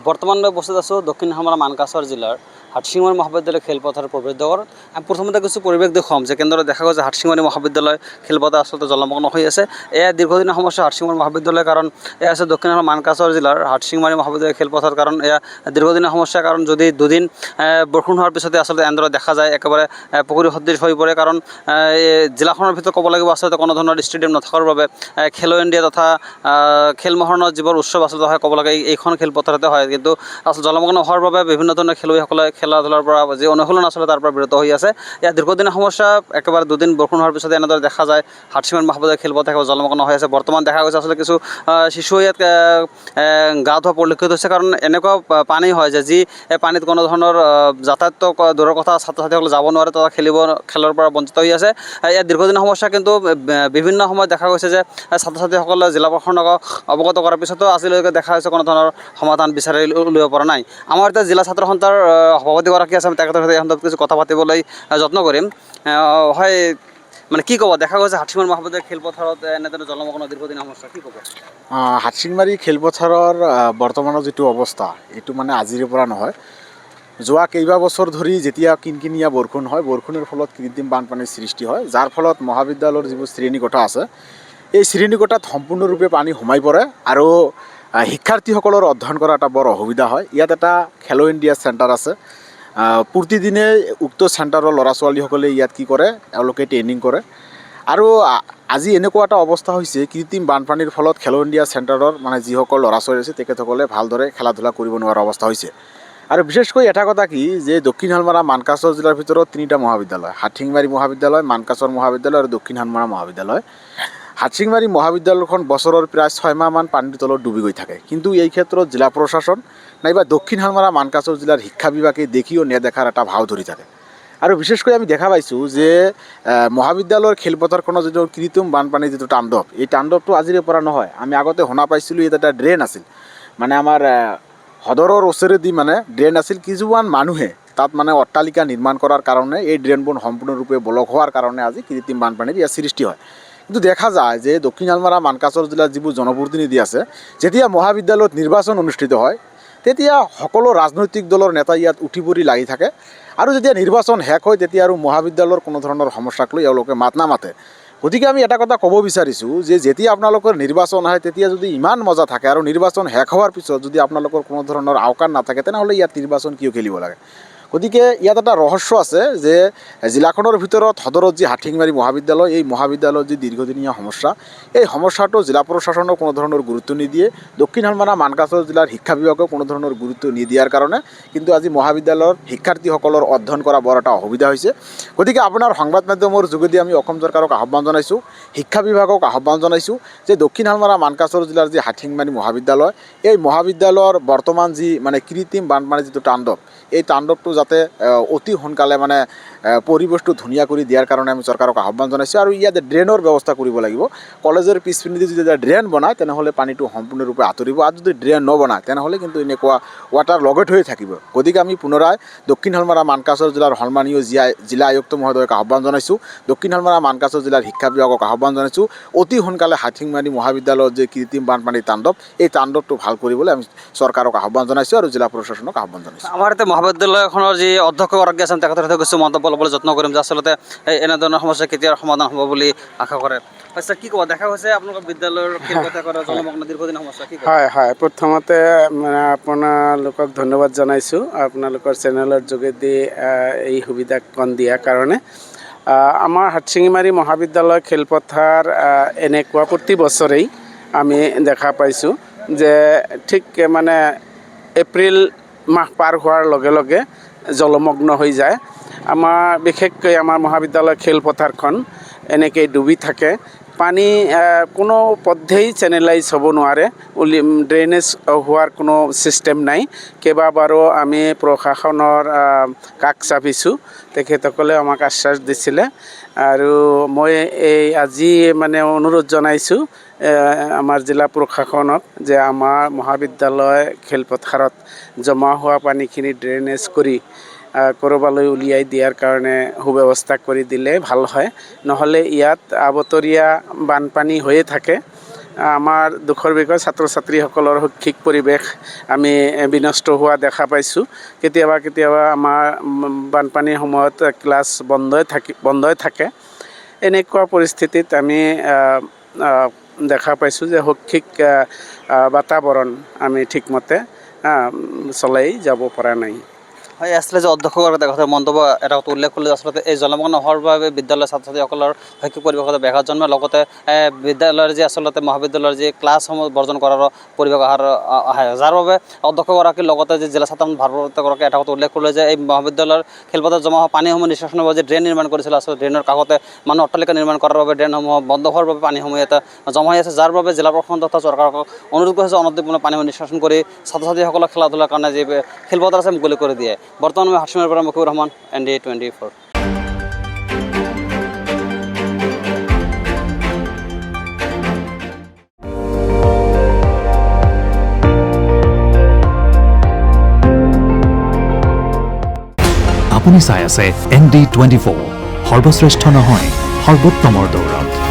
বৰ্তমানে উপস্থিত আছোঁ দক্ষিণ হামাৰা মানকাছৰ জিলাৰ হাটশিঙিমাৰী মহাবিদ্যালয় খেলপথাৰ প্ৰৱেশদ্বাৰত। আমি প্ৰথমতে কিছু পৰিৱেশ দেখুৱাম যে কেনেদৰে দেখা গৈছে হাটশিঙিমাৰী মহাবিদ্যালয় খেলপথাৰ আচলতে জলমগ্ন হৈ আছে। এয়া দীৰ্ঘদিনীয়া সমস্যা হাটশিঙিমাৰী মহাবিদ্যালয়, কাৰণ এয়া আছে দক্ষিণ হামাৰা মানকাছৰ জিলাৰ হাটশিঙিমাৰী মহাবিদ্যালয় খেলপথাৰ। কাৰণ এয়া দীৰ্ঘদিনীয়া সমস্যা, কাৰণ যদি দুদিন বৰষুণ হোৱাৰ পিছতে আচলতে এনেদৰে দেখা যায় একেবাৰে পুখুৰী সদৃশ হৈ পৰে। কাৰণ জিলাখনৰ ভিতৰত ক'ব লাগিব আচলতে কোনো ধৰণৰ ষ্টেডিয়াম নথকাৰ বাবে খেলো ইণ্ডিয়া তথা খেল মহাৰণৰ যিবোৰ উৎসৱ আচলতে হয় ক'ব লাগে এইখন খেলপথাৰতে হয়। কিন্তু আচলতে জলমগ্ন হোৱাৰ বাবে বিভিন্ন ধৰণৰ খেলুৱৈসকলে খেলা ধূলাৰ পৰা যি অনুশীলন আচলতে তাৰ পৰা বিৰত হৈ আছে। ইয়াৰ দীৰ্ঘদিনীয়া সমস্যা, একেবাৰে দুদিন বৰষুণ হোৱাৰ পিছতে এনেদৰে দেখা যায় হাটশিঙিমাৰী মহাবিদ্যালয় খেলপথাৰ জলমগ্ন হৈ আছে। বৰ্তমান দেখা গৈছে আচলতে কিছু শিশু ইয়াত গা ধোৱা পৰিলক্ষিত হৈছে। কাৰণ এনেকুৱা পানী হয় যে যি পানীত কোনো ধৰণৰ যাতায়াত দূৰৰ কথা, ছাত্ৰ ছাত্ৰীসকলে যাব নোৱাৰে তথা খেলৰ পৰা বঞ্চিত হৈ আছে। ইয়াৰ দীৰ্ঘদিনীয়া সমস্যা, কিন্তু বিভিন্ন সময়ত দেখা গৈছে যে ছাত্ৰ ছাত্ৰীসকলে জিলা প্ৰশাসনক অৱগত কৰাৰ পিছতো আজিলৈকে দেখা হৈছে কোনো ধৰণৰ সমাধান বিচাৰি উলিয়াব পৰা নাই। আমাৰ এতিয়া জিলা ছাত্ৰ সন্থাৰ সভাপতিগৰাকী আছে, আমি তেখেতৰ সৈতে এই সন্দৰ্ভত কিছু কথা পাতিবলৈ যত্ন কৰিম। হয়, মানে কি ক'ব, দেখা গৈছে হাটশিঙিমাৰী মহাবিদ্যালয় খেলপথাৰত এনেদৰে জলমগ্ন দীৰ্ঘদিনীয়া সমস্যা, কি ক'ব? হাটশিঙিমাৰী খেলপথাৰৰ বৰ্তমানৰ যিটো অৱস্থা, এইটো মানে আজিৰে পৰা নহয়। যোৱা কেইবাবছৰ ধৰি যেতিয়া কিনকিনীয়া বৰষুণ হয়, বৰষুণৰ ফলত কৃত্ৰিম বানপানীৰ সৃষ্টি হয়, যাৰ ফলত মহাবিদ্যালয়ৰ যিবোৰ শ্ৰেণীকোঠা আছে এই শ্ৰেণীকোঠাত সম্পূৰ্ণৰূপে পানী সোমাই পৰে আৰু শিক্ষাৰ্থীসকলৰ অধ্যয়ন কৰা এটা বৰ অসুবিধা হয়। ইয়াত এটা খেলো ইণ্ডিয়া চেণ্টাৰ আছে। প্ৰতিদিনে উক্ত চেণ্টাৰৰ ল'ৰা ছোৱালীসকলে ইয়াত কি কৰে, তেওঁলোকে ট্ৰেইনিং কৰে। আৰু আজি এনেকুৱা এটা অৱস্থা হৈছে, কৃত্ৰিম বানপানীৰ ফলত খেলো ইণ্ডিয়া চেণ্টাৰৰ মানে যিসকল ল'ৰা ছোৱালী আছে তেখেতসকলে ভালদৰে খেলা ধূলা কৰিব নোৱাৰা অৱস্থা হৈছে। আৰু বিশেষকৈ এটা কথা কি যে দক্ষিণ হালমাৰা মানকাছৰ জিলাৰ ভিতৰত তিনিটা মহাবিদ্যালয়, হাটশিঙিমাৰী মহাবিদ্যালয়, মানকাছৰ মহাবিদ্যালয় আৰু দক্ষিণ হালমাৰা মহাবিদ্যালয়। হাটশিঙিমাৰী মহাবিদ্যালয়খন বছৰৰ প্ৰায় 6 মাহমান পানীৰ তলত ডুবি গৈ থাকে। কিন্তু এই ক্ষেত্ৰত জিলা প্ৰশাসন নাইবা দক্ষিণ হালমাৰা মানকাছৰ জিলাৰ শিক্ষা বিভাগে দেখিও নেদেখাৰ এটা ভাও ধৰি থাকে। আৰু বিশেষকৈ আমি দেখা পাইছোঁ যে মহাবিদ্যালয়ৰ খেলপথাৰখনৰ যিটো কৃত্ৰিম বানপানীৰ যিটো তাণ্ডৱ, এই তাণ্ডৱটো আজিৰে পৰা নহয়। আমি আগতে শুনা পাইছিলোঁ ইয়াত এটা ড্ৰেইন আছিল, মানে আমাৰ সদৰৰ ওচৰেদি মানে ড্ৰেইন আছিল। কিছুমান মানুহে তাত মানে অট্টালিকা নিৰ্মাণ কৰাৰ কাৰণে এই ড্ৰেইনবোৰ সম্পূৰ্ণৰূপে ব্লক হোৱাৰ কাৰণে আজি কৃত্ৰিম বানপানীৰ ইয়াৰ সৃষ্টি হয়। কিন্তু দেখা যায় যে দক্ষিণ হালমাৰা মানকাছৰ জিলাৰ যিবোৰ জনপ্ৰতিনিধি আছে, যেতিয়া মহাবিদ্যালয়ত নিৰ্বাচন অনুষ্ঠিত হয় তেতিয়া সকলো ৰাজনৈতিক দলৰ নেতা ইয়াত উঠি পৰি লাগি থাকে। আৰু যেতিয়া নিৰ্বাচন শেষ হয় তেতিয়া আৰু মহাবিদ্যালয়ৰ কোনো ধৰণৰ সমস্যাক লৈ এওঁলোকে মাত নামাতে। গতিকে আমি এটা কথা ক'ব বিচাৰিছোঁ যে যেতিয়া আপোনালোকৰ নিৰ্বাচন আহে তেতিয়া যদি ইমান মজা থাকে আৰু নিৰ্বাচন শেষ হোৱাৰ পিছত যদি আপোনালোকৰ কোনো ধৰণৰ আওকাণ নাথাকে, তেনেহ'লে ইয়াত নিৰ্বাচন কিয় খেলিব লাগে? গতিকে ইয়াত এটা ৰহস্য আছে যে জিলাখনৰ ভিতৰত সদৰত যি হাটশিঙিমাৰী মহাবিদ্যালয়, এই মহাবিদ্যালয়ৰ যি দীৰ্ঘদিনীয়া সমস্যা, এই সমস্যাটো জিলা প্ৰশাসনেও কোনো ধৰণৰ গুৰুত্ব নিদিয়ে, দক্ষিণ হালমাৰা মানকাছৰ জিলাৰ শিক্ষা বিভাগেও কোনো ধৰণৰ গুৰুত্ব নিদিয়াৰ কাৰণে কিন্তু আজি মহাবিদ্যালয়ৰ শিক্ষাৰ্থীসকলৰ অধ্যয়ন কৰা বৰ এটা অসুবিধা হৈছে। গতিকে আপোনাৰ সংবাদ মাধ্যমৰ যোগেদি আমি অসম চৰকাৰক আহ্বান জনাইছোঁ, শিক্ষা বিভাগক আহ্বান জনাইছোঁ যে দক্ষিণ হালমাৰা মানকাছৰ জিলাৰ যি হাটশিঙিমাৰী মহাবিদ্যালয়, এই মহাবিদ্যালয়ৰ বৰ্তমান যি মানে কৃত্ৰিম বানপানীৰ যিটো তাণ্ডৱ, এই তাণ্ডৱটো যাতে অতি সোনকালে মানে পৰিৱেশটো ধুনীয়া কৰি দিয়াৰ কাৰণে আমি চৰকাৰক আহ্বান জনাইছোঁ। আৰু ইয়াত ড্ৰেইনৰ ব্যৱস্থা কৰিব লাগিব। কলেজৰ পিছপিনেদি যদি ড্ৰেইন বনায় তেনেহ'লে পানীটো সম্পূৰ্ণৰূপে আঁতৰিব, আৰু যদি ড্ৰেইন নবনায় তেনেহ'লে কিন্তু এনেকুৱা ৱাটাৰ লগেট হৈ থাকিব। গতিকে আমি পুনৰাই দক্ষিণ হালমাৰা মানকাছৰ জিলাৰ সন্মানীয় জিলা আয়ুক্ত মহোদয়ক আহ্বান জনাইছোঁ, দক্ষিণ হালমাৰা মানকাছৰ জিলাৰ শিক্ষা বিভাগক আহ্বান জনাইছোঁ, অতি সোনকালে হাটশিঙিমাৰী মহাবিদ্যালয়ৰ যে কৃত্ৰিম বানপানীৰ তাণ্ডৱ, এই তাণ্ডৱটো ভাল কৰিবলৈ আমি চৰকাৰক আহ্বান জনাইছোঁ আৰু জিলা প্ৰশাসনক আহ্বান জনাইছোঁ। আমাৰ এতিয়া মহাবিদ্যালয়খনৰ যি অধ্যক্ষগৰাকী আছে তেখেতৰ সৈতে কিছু মন্তব্য ল'বলৈ যত্ন কৰিম যে আচলতে এনেধৰণৰ সমস্যা কেতিয়া সমাধান হ'ব বুলি আশা কৰে। আচ্ছা, কি ক'ব, দেখা হৈছে আপোনালোকৰ বিদ্যালয়ৰ খেলপথাৰৰ জলমগ্ন দীৰ্ঘদিনীয়া সমস্যা, কি ক'ব? হয়, প্ৰথমতে মানে আপোনালোকক ধন্যবাদ জনাইছোঁ আপোনালোকৰ চেনেলৰ যোগেদি এই সুবিধাকণ দিয়াৰ কাৰণে। আমাৰ হাটশিঙিমাৰী মহাবিদ্যালয় খেলপথাৰ এনেকুৱা প্ৰতি বছৰেই আমি দেখা পাইছোঁ যে ঠিক মানে এপ্ৰিল মাহ পাৰ হোৱাৰ লগে লগে জলমগ্ন হৈ যায়। বিশেষকৈ আমাৰ মহাবিদ্যালয় খেলপথাৰখন এনেকৈ ডুবি থাকে। পানী কোনো পধ্যেই চেনেলাইজ হ'ব নোৱাৰে, ড্ৰেইনেজ হোৱাৰ কোনো ছিষ্টেম নাই। কেইবাবাৰো আমি প্ৰশাসনৰ কাষ চাপিছোঁ, তেখেতসকলে আমাক আশ্বাস দিছিলে। আৰু মই আজি মানে অনুৰোধ জনাইছোঁ আমাৰ জিলা প্ৰশাসনক যে আমাৰ মহাবিদ্যালয় খেলপথাৰত জমা হোৱা পানীখিনি ড্ৰেইনেজ কৰি ক'ৰবালৈ উলিয়াই দিয়াৰ কাৰণে সুব্যৱস্থা কৰি দিলে ভাল হয়। নহ'লে ইয়াত আবতৰীয়া বানপানী হৈয়ে থাকে। আমাৰ দুখৰ বিষয় ছাত্ৰ ছাত্ৰীসকলৰ শৈক্ষিক পৰিৱেশ আমি বিনষ্ট হোৱা দেখা পাইছোঁ। কেতিয়াবা আমাৰ বানপানীৰ সময়ত ক্লাছ বন্ধই থাকে। এনেকুৱা পৰিস্থিতিত আমি দেখা পাইছোঁ যে শৈক্ষিক বাতাবৰণ আমি ঠিকমতে চলাই যাব পৰা নাই। হয়, আছিলে যে অধ্যক্ষগৰাকীয়ে এটা কথা মন্তব্য এটা কথা উল্লেখ কৰিলে যে আচলতে এই জলমগ্ন নোহোৱাৰ বাবে বিদ্যালয়ৰ ছাত্ৰ ছাত্ৰীসকলৰ শৈক্ষিক পৰিৱেশত ব্যাঘাত জন্মে, লগতে বিদ্যালয়ৰ যি আচলতে মহাবিদ্যালয়ৰ যি ক্লাছসমূহ বৰ্জন কৰাৰো পৰিৱেশ আহে, যাৰ বাবে অধ্যক্ষগৰাকীৰ লগতে যি জিলা ছাত্ৰ ভাৰপ্ৰাপ্তগৰাকীয়ে এটা কথা উল্লেখ কৰিলে যে এই মহাবিদ্যালয়ৰ খেলপথাৰত জমা হোৱা পানীসমূহ নিষ্কাশনৰ বাবে যে ড্ৰেইন নিৰ্মাণ কৰিছিল, আচলতে ড্ৰেইনৰ কাষতে মানুহ অট্টালিকা নিৰ্মাণ কৰাৰ বাবে ড্ৰেইনসমূহ বন্ধ হোৱাৰ বাবে পানীসমূহ ইয়াতে জমা হৈ আছে, যাৰ বাবে জিলা প্ৰশাসন তথা চৰকাৰক অনুৰোধ কৰিছে অনধিপূৰ্ণ পানীসমূহ নিষ্কাশন কৰি ছাত্ৰ ছাত্ৰীসকলক খেলা ধূলাৰ কাৰণে যি খেলপথাৰ আছে মুকলি কৰি দিয়ে। বৰ্তমান আমি হাটশিঙাৰ পৰা মকিবুৰ ৰহমান, ND24। আপুনি চাই আছে ND24, সৰ্বশ্ৰেষ্ঠ নহয় সৰ্বোত্তমৰ দৌৰত।